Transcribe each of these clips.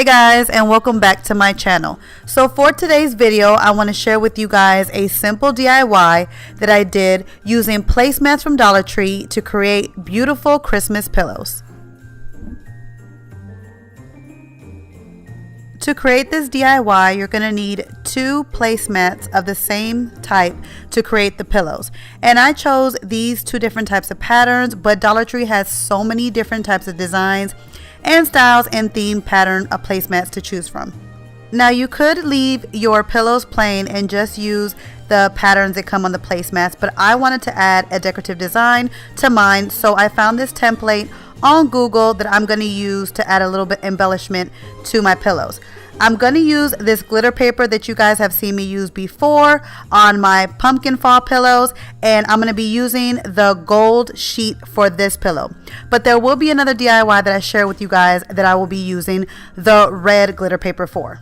Hey guys, and welcome back to my channel. So for today's video, I want to share with you guys a simple DIY that I did using placemats from Dollar Tree to create beautiful Christmas pillows. To create this DIY, you're going to need 2 placemats of the same type to create the pillows. And I chose these 2 different types of patterns, but Dollar Tree has so many different types of designs and styles and theme pattern of placemats to choose from. Now you could leave your pillows plain and just use the patterns that come on the placemats, but I wanted to add a decorative design to mine, so I found this template on Google that I'm going to use to add a little bit embellishment to my pillows. I'm going to use this glitter paper that you guys have seen me use before on my pumpkin fall pillows, and I'm going to be using the gold sheet for this pillow. But there will be another DIY that I share with you guys that I will be using the red glitter paper for.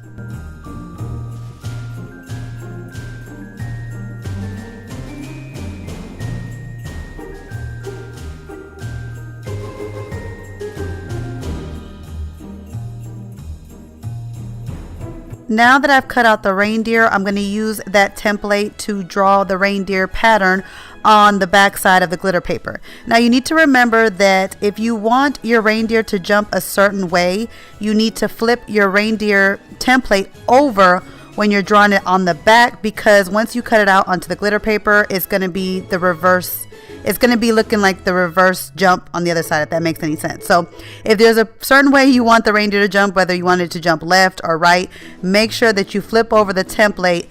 Now that I've cut out the reindeer, I'm going to use that template to draw the reindeer pattern on the back side of the glitter paper. Now you need to remember that if you want your reindeer to jump a certain way, you need to flip your reindeer template over when you're drawing it on the back, because once you cut it out onto the glitter paper, it's going to be the reverse. It's going to be looking like the reverse jump on the other side, if that makes any sense. So if there's a certain way you want the reindeer to jump, whether you want it to jump left or right, make sure that you flip over the template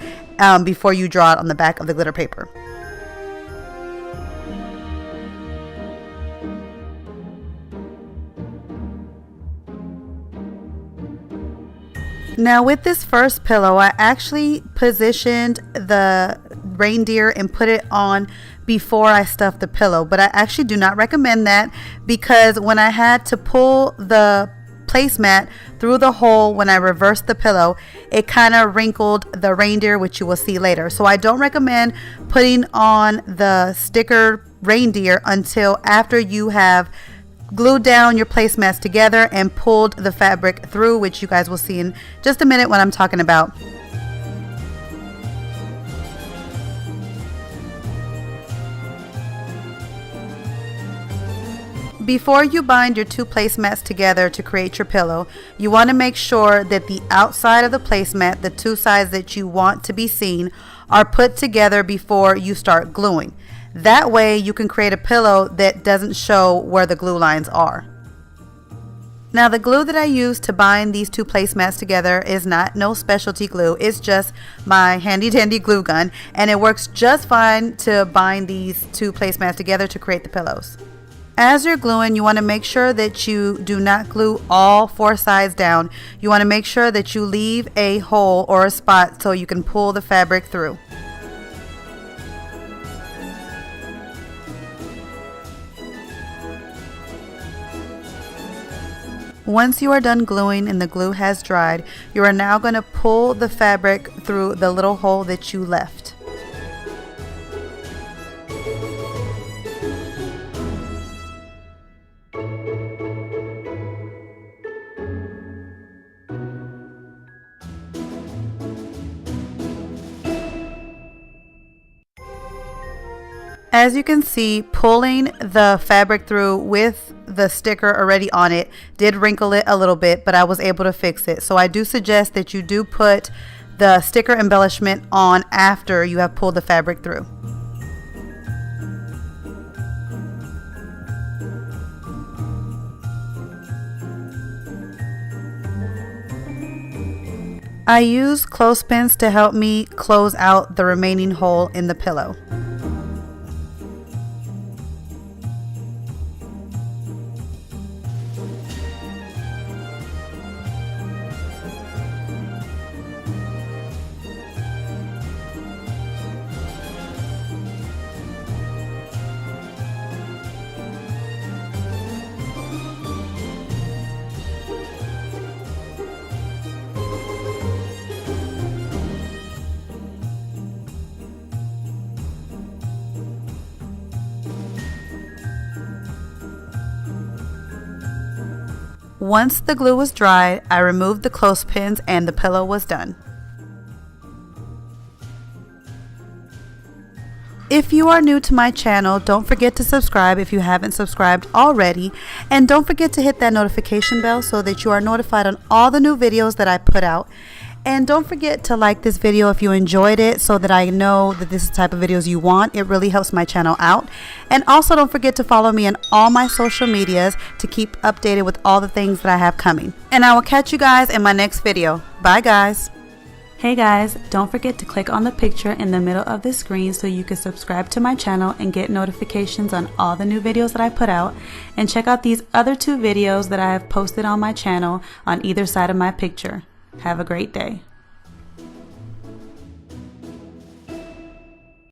before you draw it on the back of the glitter paper. Now with this first pillow, I actually positioned the reindeer and put it on before I stuffed the pillow, but I actually do not recommend that, because when I had to pull the placemat through the hole when I reversed the pillow, it kind of wrinkled the reindeer, which you will see later. So I don't recommend putting on the sticker reindeer until after you have glued down your placemats together and pulled the fabric through, which you guys will see in just a minute what I'm talking about. Before you bind your 2 placemats together to create your pillow, you want to make sure that the outside of the placemat, the 2 sides that you want to be seen, are put together before you start gluing. That way you can create a pillow that doesn't show where the glue lines are. Now the glue that I use to bind these 2 placemats together is no specialty glue. It's just my handy dandy glue gun, and it works just fine to bind these 2 placemats together to create the pillows. As you're gluing, you want to make sure that you do not glue all 4 sides down. You want to make sure that you leave a hole or a spot so you can pull the fabric through. Once you are done gluing and the glue has dried, you are now going to pull the fabric through the little hole that you left. As you can see, pulling the fabric through with the sticker already on it did wrinkle it a little bit, but I was able to fix it. So I do suggest that you do put the sticker embellishment on after you have pulled the fabric through. I use clothespins to help me close out the remaining hole in the pillow. Once the glue was dried, I removed the clothespins and the pillow was done. If you are new to my channel, don't forget to subscribe if you haven't subscribed already, and don't forget to hit that notification bell so that you are notified on all the new videos that I put out. And don't forget to like this video if you enjoyed it so that I know that this is the type of videos you want. It really helps my channel out. And also don't forget to follow me on all my social medias to keep updated with all the things that I have coming. And I will catch you guys in my next video. Bye guys. Hey guys, don't forget to click on the picture in the middle of the screen so you can subscribe to my channel and get notifications on all the new videos that I put out. And check out these other 2 videos that I have posted on my channel on either side of my picture. Have a great day.